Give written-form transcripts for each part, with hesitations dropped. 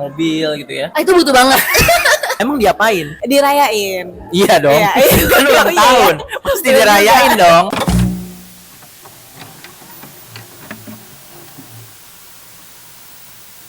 mobil gitu ya. Itu butuh banget. Emang diapain? Dirayain. Iya dong. Iya. Kan ulang Iya. tahun. Pasti Bener dirayain juga. dong.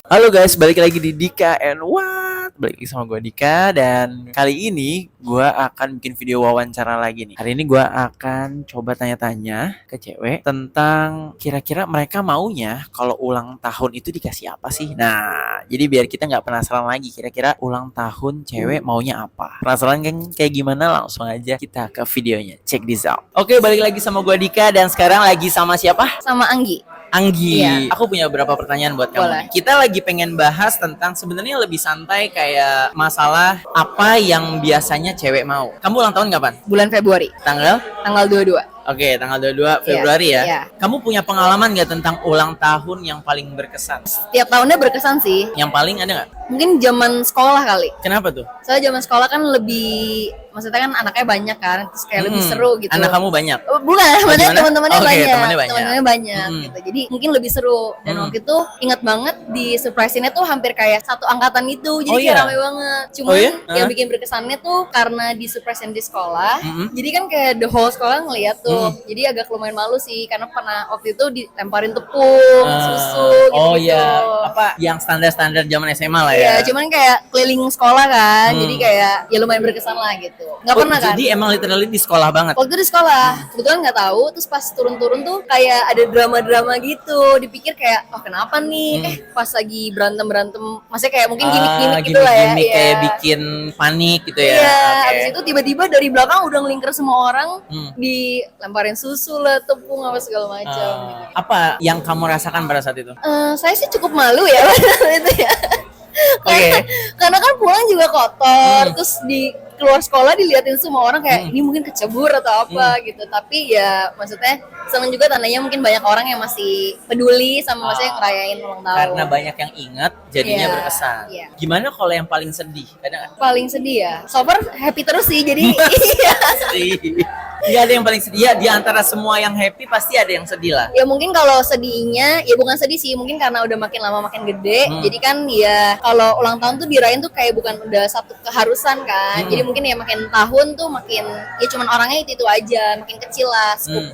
Halo guys, balik lagi di Dika and What? Balik lagi sama gue Dika. Dan kali ini gue akan bikin video wawancara lagi nih. Hari ini gue akan coba tanya-tanya ke cewek tentang kira-kira mereka maunya kalau ulang tahun itu dikasih apa sih. Nah, jadi biar kita gak penasaran lagi kira-kira ulang tahun cewek maunya apa. Penasaran kan kayak gimana? Langsung aja kita ke videonya. Check this out. Oke, balik lagi sama gue Dika. Dan sekarang lagi sama siapa? Sama Anggi. Anggi, Iya. aku punya beberapa pertanyaan buat kamu. Boleh. Nih. Kita lagi pengen bahas tentang sebenarnya lebih santai kayak masalah apa yang biasanya cewek mau. Kamu ulang tahun kapan? Bulan Februari. Tanggal? Tanggal 22. Oke, tanggal 22 Februari ya. Iya. Kamu punya pengalaman gak tentang ulang tahun yang paling berkesan? Tiap tahunnya berkesan sih. Yang paling ada nggak? Mungkin zaman sekolah kali. Kenapa tuh? Soalnya zaman sekolah kan lebih, maksudnya kan anaknya banyak kan, terus kayak lebih seru gitu. Anak kamu banyak? Oh, bukan, maksudnya gimana? teman-temannya Oke, banyak. temannya banyak. Teman-temannya banyak gitu. Jadi mungkin lebih seru. Dan waktu itu ingat banget di surprise-nya tuh hampir kayak satu angkatan itu. Jadi Oh, kayak iya? rame banget. Cuman Oh, iya? yang bikin berkesannya tuh karena di surprise-nya di sekolah. Jadi kan kayak the whole sekolah ngeliat tuh. Jadi agak lumayan malu sih karena pernah waktu itu dilemparin tepung, susu gitu. Oh iya, apa yang standar-standar zaman SMA lah ya? Iya, cuman kayak keliling sekolah kan, jadi kayak ya lumayan berkesan lah gitu. Nggak pernah kan? Jadi emang literally di sekolah banget? Waktu itu di sekolah, kebetulan nggak tahu, terus pas turun-turun tuh kayak ada drama-drama gitu. Dipikir kayak, oh kenapa nih? Pas lagi berantem-berantem, maksudnya kayak mungkin gimmick-gimmick gitu lah ya. Gimmick Iya. kayak bikin panik gitu ya. Iya, Oke. abis itu tiba-tiba dari belakang udah ngelingker semua orang, dilemparin susu lah, tepung apa segala macam. Gitu. Apa yang kamu rasakan pada saat itu? Saya sih cukup malu ya pada itu ya. Oke. Karena kan pulang juga kotor, terus di keluar sekolah diliatin semua orang kayak ini mungkin kecebur atau apa gitu. Tapi ya maksudnya seneng juga tandanya mungkin banyak orang yang masih peduli sama maksudnya ngerayain ulang tahun. Karena banyak yang ingat, jadinya Iya, berkesan. iya. Gimana kalau yang paling sedih? Ada nggak? Paling sedih ya. So far happy terus sih jadi iya. Sedih. Iya, ada yang paling sedih. Ya, di antara semua yang happy pasti ada yang sedih lah. Ya mungkin kalau sedihnya ya bukan sedih sih, mungkin karena udah makin lama makin gede. Jadi kan ya kalau ulang tahun tuh dirayain tuh kayak bukan udah satu keharusan kan. Jadi mungkin ya makin tahun tuh makin ya cuman orangnya itu aja, makin kecil lah scoop,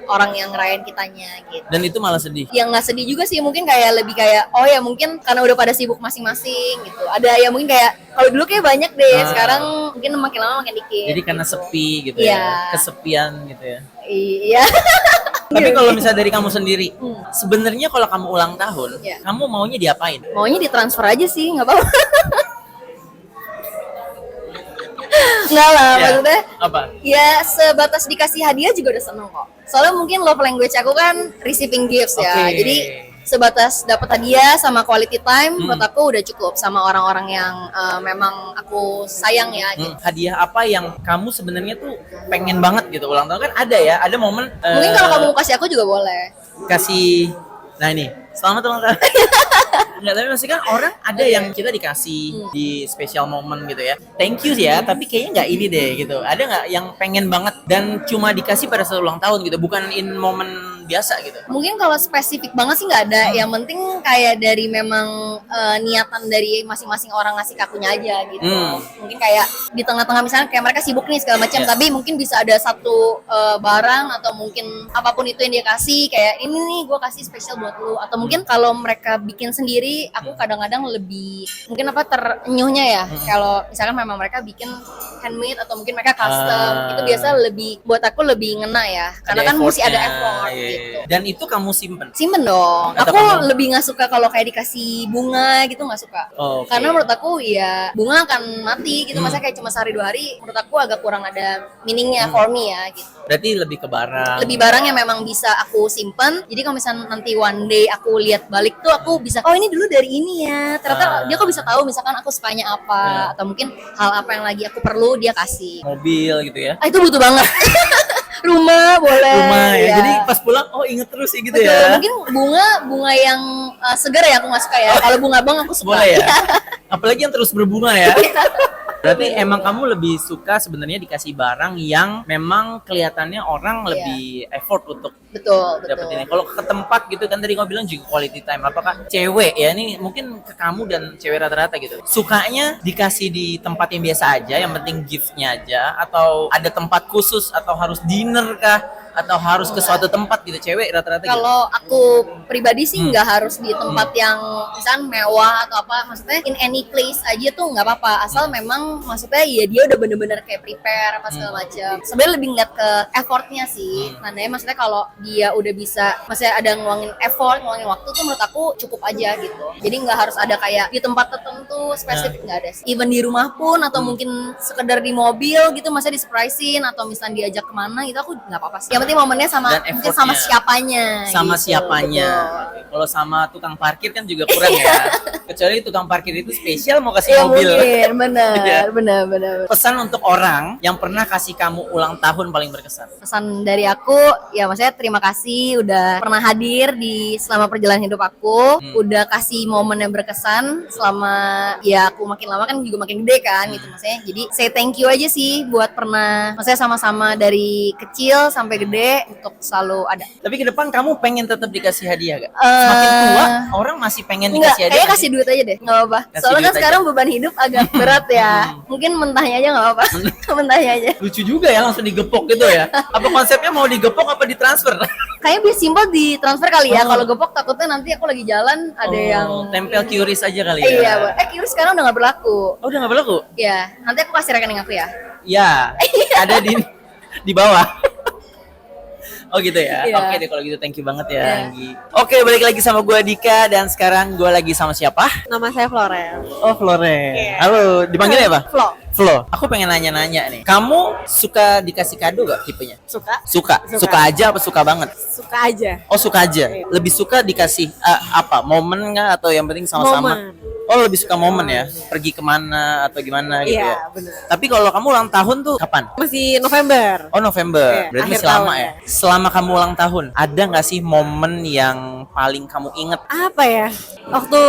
orang yang ngerayain kitanya gitu. Dan itu malah sedih. Yang nggak sedih juga sih, mungkin kayak lebih kayak oh ya mungkin karena udah pada sibuk masing-masing gitu. Ada ya mungkin kayak kalau dulu kayak banyak deh, sekarang mungkin makin lama makin dikit. Jadi karena sepi gitu Iya. ya. Kesepian gitu ya. Iya. Tapi kalau misalnya dari kamu sendiri, sebenarnya kalau kamu ulang tahun, Iya. kamu maunya diapain? Maunya ditransfer aja sih, nggak apa-apa. Nggak lah, Ya. maksudnya Apa? ya sebatas dikasih hadiah juga udah seneng kok. Soalnya mungkin love language aku kan receiving gifts ya. Oke. Jadi sebatas dapat hadiah sama quality time buat aku udah cukup sama orang-orang yang memang aku sayang ya gitu. Hadiah apa yang kamu sebenarnya tuh pengen banget gitu ulang tahun? Kan ada ya, ada momen Mungkin kalau kamu mau kasih aku juga boleh. kasih, nah ini selamat ulang tahun. Enggak, tapi maksudnya kan orang ada yang kita dikasih di special moment gitu ya. Thank you sih ya, tapi kayaknya nggak ini deh gitu. Ada nggak yang pengen banget dan cuma dikasih pada saat ulang tahun gitu, bukan in momen biasa gitu? Mungkin kalau spesifik banget sih nggak ada. Yang penting kayak dari memang niatan dari masing-masing orang ngasih ke akunya aja gitu. Mungkin kayak di tengah-tengah misalnya kayak mereka sibuk nih segala macam, tapi mungkin bisa ada satu barang atau mungkin apapun itu yang dia kasih kayak ini nih gue kasih spesial buat lu. Atau mungkin kalau mereka bikin sendiri, aku kadang-kadang lebih mungkin apa terenyuhnya ya. Kalau misalkan memang mereka bikin handmade atau mungkin mereka custom, itu biasa lebih buat aku lebih ngena ya. Karena kan mesti ada effort iya. gitu. Dan itu kamu simpen. Simpen dong. Atau Aku kamu- lebih nggak suka kalau kayak dikasih bunga gitu, nggak suka. Oh, oke. Karena menurut aku ya bunga akan mati gitu. Masa kayak cuma sehari 2 hari, menurut aku agak kurang ada meaningnya for me ya gitu. Berarti lebih ke barang. Lebih barang yang memang bisa aku simpen. Jadi kalau misalnya nanti one day aku lihat balik tuh aku bisa, oh ini dulu dari ini ya. Ternyata dia kok bisa tahu misalkan aku sukanya apa atau mungkin hal apa yang lagi aku perlu dia kasih. Mobil gitu ya. Itu butuh banget. Rumah boleh. Rumah ya. Iya. Jadi pas pulang oh inget terus sih gitu Betul, ya. mungkin bunga yang segar ya aku nggak suka ya. Kalau bunga bang aku suka. Boleh ya. Apalagi yang terus berbunga ya. Berarti emang kamu lebih suka sebenarnya dikasih barang yang memang kelihatannya orang lebih effort untuk Betul, dapetin ini. betul. Kalau ke tempat gitu kan tadi kamu bilang juga quality time. Apakah cewek ya ini mungkin ke kamu dan cewek rata-rata gitu. Sukanya dikasih di tempat yang biasa aja, yang penting gift-nya aja, atau ada tempat khusus atau harus dinner kah? Atau harus ke suatu tempat gitu, cewek rata-rata gitu. Kalau aku pribadi sih nggak harus di tempat yang misalnya mewah atau apa, maksudnya in any place aja tuh nggak apa-apa, asal memang maksudnya ya dia udah bener-bener kayak prepare apa segala macam. Sebenarnya lebih ngeliat ke effortnya sih, tandanya maksudnya kalau dia udah bisa, maksudnya ada ngeluangin effort, ngeluangin waktu tuh menurut aku cukup aja gitu. Jadi nggak harus ada kayak di tempat tertentu spesifik, nggak ada sih. Even di rumah pun atau mungkin sekedar di mobil gitu, maksudnya di surprisein atau misalnya diajak kemana gitu, aku nggak apa-apa sih. Yang penting momennya sama, Dan mungkin sama effortnya. siapanya. Sama gitu. siapanya. Betul. Kalau sama tukang parkir kan juga kurang ya. Kecuali tukang parkir itu spesial mau kasih Iya mobil. mungkin, benar, Iya. benar. Pesan untuk orang yang pernah kasih kamu ulang tahun paling berkesan. Pesan dari aku, ya maksudnya terima kasih udah pernah hadir di selama perjalanan hidup aku, udah kasih momen yang berkesan selama ya aku makin lama kan juga makin gede kan gitu maksudnya. Jadi say thank you aja sih buat pernah, maksudnya sama-sama dari kecil sampai gede untuk selalu ada. Tapi ke depan kamu pengen tetap dikasih hadiah gak? Semakin tua orang masih pengen Enggak, dikasih hadiah. kayaknya nggak kasih sih? duit aja deh, nggak apa-apa. Kasih Soalnya duit kan sekarang beban hidup agak berat ya. Mungkin mentahnya aja nggak apa-apa. Mentahnya aja. Lucu juga ya langsung digepok gitu ya. Apa konsepnya mau digepok apa ditransfer? Kayaknya biar simpel di transfer kali ya. Oh. Kalau gepok takutnya nanti aku lagi jalan ada yang tempel QRIS aja kali ya. Iya, Bu. QRIS sekarang udah nggak berlaku. Oh, udah nggak berlaku? Ya, nanti aku kasih rekening aku ya. Ya, ada di bawah. Oh gitu ya. Iya. Oke deh kalau gitu, thank you banget ya, Iya. Anggi. Oke, balik lagi sama gue Dika dan sekarang gue lagi sama siapa? Nama saya Florel. Oh, Flore. Iya. Halo, dipanggilnya apa? Flo. Flo. Aku pengen nanya-nanya nih. Kamu suka dikasih kado gak tipenya? Suka? Suka. Suka aja apa suka banget? Suka aja. Oh, suka aja. Lebih suka dikasih apa? Momen nggak atau yang penting sama-sama? Momen. Oh, lebih suka momen ya. Pergi kemana atau gimana gitu ya. Iya, benar. Tapi kalau kamu ulang tahun tuh kapan? Masih November. Oh, November. Iya, Berarti akhir masih lama tahun ya. ya. Selama kamu ulang tahun, ada nggak sih momen yang paling kamu inget? Apa ya? Waktu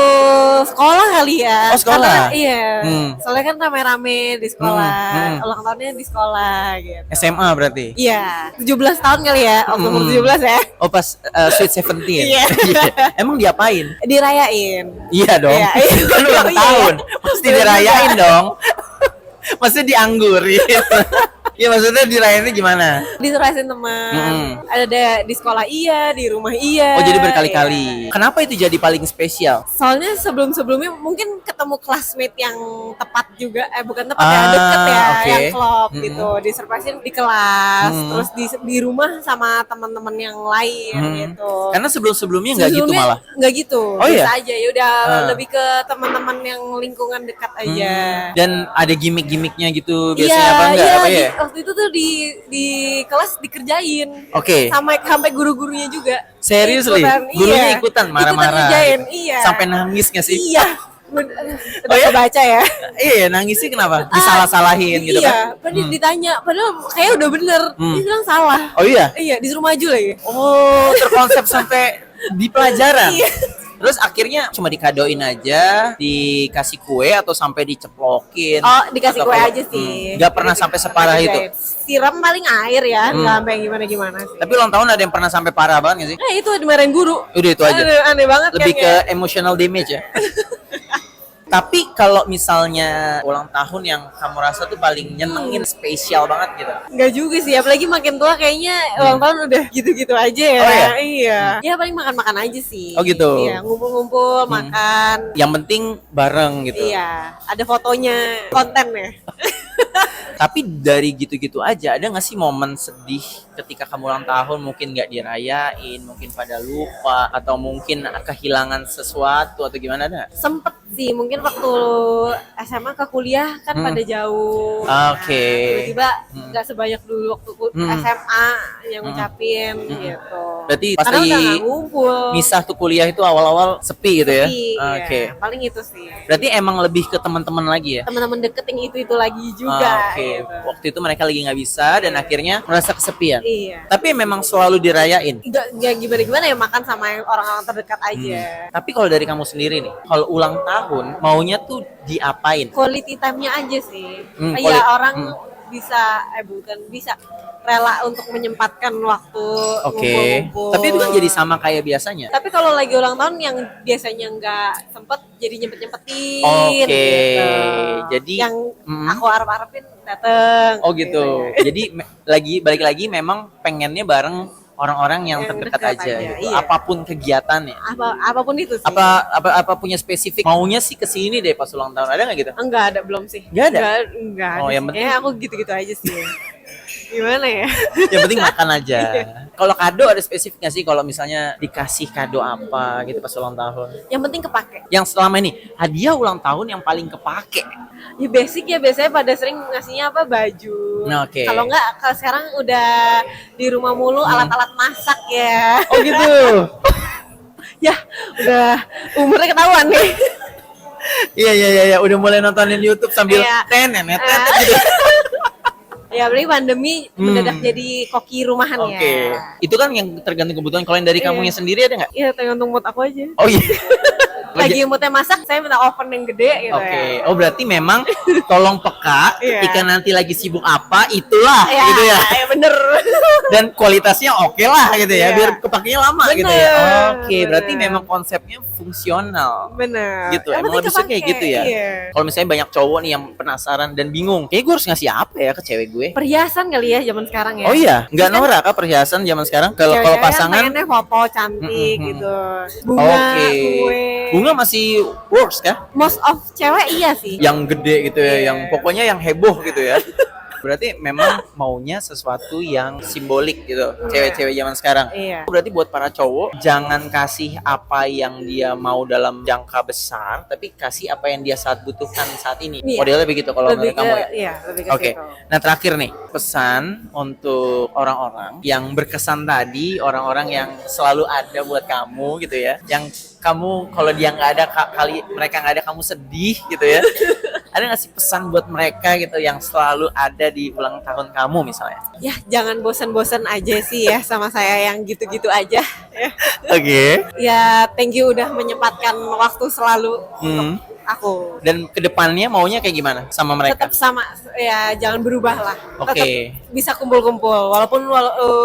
sekolah kali ya. Oh, sekolah? Karena, iya. Hmm. Soalnya kan rame-rame di sekolah. Hmm. Ulang tahunnya di sekolah gitu. SMA berarti? Iya, 17 tahun kali ya. Waktu umur Hmm. 17 ya. Oh, pas Sweet 17. Iya. Emang diapain? Dirayain. Iya dong. Iya. Kan ulang Iya, tahun. iya. Pasti Bener dirayain juga. dong. Maksudnya dianggurin. Iya, maksudnya dirayainnya gimana? Disurasin teman. Ada di sekolah iya, di rumah iya. Oh, jadi berkali-kali. Kenapa itu jadi paling spesial? Soalnya sebelum-sebelumnya mungkin ketemu classmate yang tepat juga, bukan tepat ya, Ah, deket ya, oke. yang klop Mm-mm. gitu, disurprisein di kelas, Mm. terus di rumah sama teman-teman yang lain gitu. Karena sebelum-sebelumnya nggak gitu Sebelumnya malah. nggak gitu, Oh, biasa iya? aja ya udah Ah. lebih ke teman-teman yang lingkungan dekat aja. Dan ada gimmick-gimmicknya gitu biasanya Iya, apa enggak? iya, Apa ya? waktu itu tuh di kelas dikerjain. Oke. Sampai guru-gurunya juga. Serius, Li? Ikutan, Gurunya iya. ikutan marah-marah. ngerjain, iya. Sampai nangis nggak sih? Iya. Oh, Udah ya? kebaca ya. Iya, nangis sih kenapa? Disalah-salahin gitu Iya, kan? padahal ditanya, padahal kayak udah bener. Dia bilang salah. Oh iya? Iya, disuruh maju lagi. Oh, terkonsep sampai di pelajaran. Iya. Terus akhirnya cuma dikadoin aja, dikasih kue atau sampai diceplokin. Oh, dikasih Atau kue kalau- aja sih. Nggak pernah sampai separah itu. Siram paling air ya, nggak sampai gimana-gimana sih. Tapi ulang tahun ada yang pernah sampai parah banget nggak sih? Itu dimarahin guru. Udah itu aja. Aneh banget Lebih kan ke ya. emotional damage ya. Tapi kalau misalnya ulang tahun yang kamu rasa tuh paling nyenengin, spesial banget gitu. Enggak juga sih, apalagi makin tua kayaknya ulang tahun udah gitu-gitu aja ya. Oh, iya? Iya. Ya paling makan-makan aja sih. Oh, gitu. Iya, ngumpul-ngumpul, makan. Yang penting bareng gitu. Iya, ada fotonya, kontennya. Tapi dari gitu-gitu aja, ada nggak sih momen sedih ketika kamu ulang tahun mungkin nggak dirayain, mungkin pada lupa, atau mungkin kehilangan sesuatu atau gimana ada? nggak? Sempet sih, mungkin waktu SMA ke kuliah kan pada jauh. Oke. Tiba-tiba nggak sebanyak dulu waktu SMA yang ngucapin gitu. Berarti pas Karena udah lagi nggak ngumpul. misah tuh kuliah itu awal-awal sepi gitu ya? Iya, Oke. paling itu sih. Berarti emang lebih ke teman-teman lagi ya? Teman-teman deket yang itu lagi juga. Oke. Gitu. Waktu itu mereka lagi nggak bisa dan akhirnya merasa kesepian. Iya. Tapi memang selalu dirayain. Nggak gimana-gimana ya, makan sama yang orang-orang terdekat aja. Tapi kalau dari kamu sendiri nih, kalau ulang tahun tahun maunya tuh diapain? Quality time-nya aja sih. Hmm, Iya, quality- orang bisa rela untuk menyempatkan waktu Oke. ngumpul-ngumpul. Tapi itu kan jadi sama kayak biasanya. Tapi kalau lagi ulang tahun yang biasanya nggak sempet jadi nyempet-nyempetin Oke. gitu. Jadi yang mm. aku harap-harapin dateng. Oh gitu. Jadi balik lagi memang pengennya bareng orang-orang yang Yang terdekat dekat aja aja, gitu. iya. Apapun kegiatannya. Apapun itu sih. Apa punya spesifik maunya sih kesini deh pas ulang tahun, ada nggak gitu? Enggak ada, belum sih. Nggak ada? Enggak Oh, ada yang sih. penting- Kayaknya aku gitu-gitu aja sih. Gimana ya? Yang penting makan aja. Kalau kado ada spesifik nggak sih kalau misalnya dikasih kado apa gitu pas ulang tahun? Yang penting kepake. Yang selama ini hadiah ulang tahun yang paling kepake. Ya basic ya, biasanya pada sering ngasihnya apa, baju. Nah, oke. Kalau enggak, kalau sekarang udah di rumah mulu alat-alat masak ya. Oh gitu. Ya, udah umurnya ketahuan nih. Iya, udah mulai nontonin YouTube sambil Iya. tenet gitu. Ya, apalagi pandemi mendadak jadi koki rumahan Oke. ya. Itu kan yang tergantung kebutuhan. Kalau yang dari kamunya sendiri ada nggak? Iya, tergantung mood aku aja. Oh iya. Lagi moodnya masak, saya minta oven yang gede gitu Oke. ya. Oh berarti memang tolong peka Iya. ketika nanti lagi sibuk apa itulah Ya, gitu ya. ya bener. Dan kualitasnya oke lah gitu ya, Iya. biar kepakainya lama gitu ya. Bener, Oke, berarti bener. memang konsepnya fungsional. Bener. Gitu, Yang emang penting lebih suka kayak kepake, gitu ya. Iya. Kalau misalnya banyak cowok nih yang penasaran dan bingung, kayak gue harus ngasih apa ya ke cewek gue? Perhiasan kali ya zaman sekarang ya. Oh iya, nggak Kan norak kah perhiasan zaman sekarang? Kalau cewek-cewek kan pasangan, pengennya foto cantik Mm-mm. gitu. Bunga, oke. kue. Bunga masih works kah? Most of cewek iya sih. Yang gede gitu ya, Iya. yang pokoknya yang heboh gitu ya. Berarti memang maunya sesuatu yang simbolik gitu, cewek-cewek zaman sekarang. Iya. Berarti buat para cowok, jangan kasih apa yang dia mau dalam jangka besar, tapi kasih apa yang dia saat butuhkan saat ini. Iya. Modelnya begitu kalau menurut kamu ya? Iya, lebih ke Oke, situ. nah terakhir nih pesan untuk orang-orang yang berkesan tadi, orang-orang yang selalu ada buat kamu gitu ya, yang kamu kalau dia nggak ada kali mereka nggak ada kamu sedih gitu ya, ada nggak sih pesan buat mereka gitu yang selalu ada di ulang tahun kamu misalnya? Ya, jangan bosan-bosan aja sih ya sama saya yang gitu-gitu aja. Ya. Oke. Ya, thank you udah menyempatkan waktu selalu Hmm. untuk aku. Dan kedepannya maunya kayak gimana sama mereka? Tetap sama, ya jangan berubah lah. Oke. Tetap bisa kumpul-kumpul, walaupun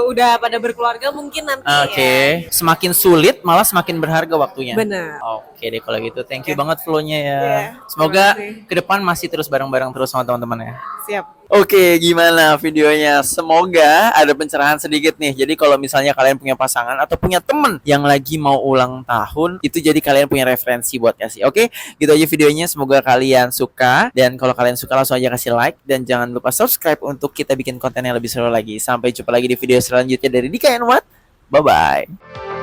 udah pada berkeluarga mungkin nanti Oke, ya. semakin sulit malah semakin berharga waktunya. Bener. Oke deh kalau gitu, thank you banget flow-nya ya. Iya, Semoga terima kasih. ke depan masih terus bareng-bareng terus sama teman-teman ya. Siap. Oke, gimana videonya? Semoga ada pencerahan sedikit nih. Jadi kalau misalnya kalian punya pasangan atau punya temen yang lagi mau ulang tahun, itu jadi kalian punya referensi buat kasih. Oke, gitu aja videonya. Semoga kalian suka. Dan kalau kalian suka langsung aja kasih like. Dan jangan lupa subscribe untuk kita bikin konten yang lebih seru lagi. Sampai jumpa lagi di video selanjutnya dari Dika and What. Bye-bye.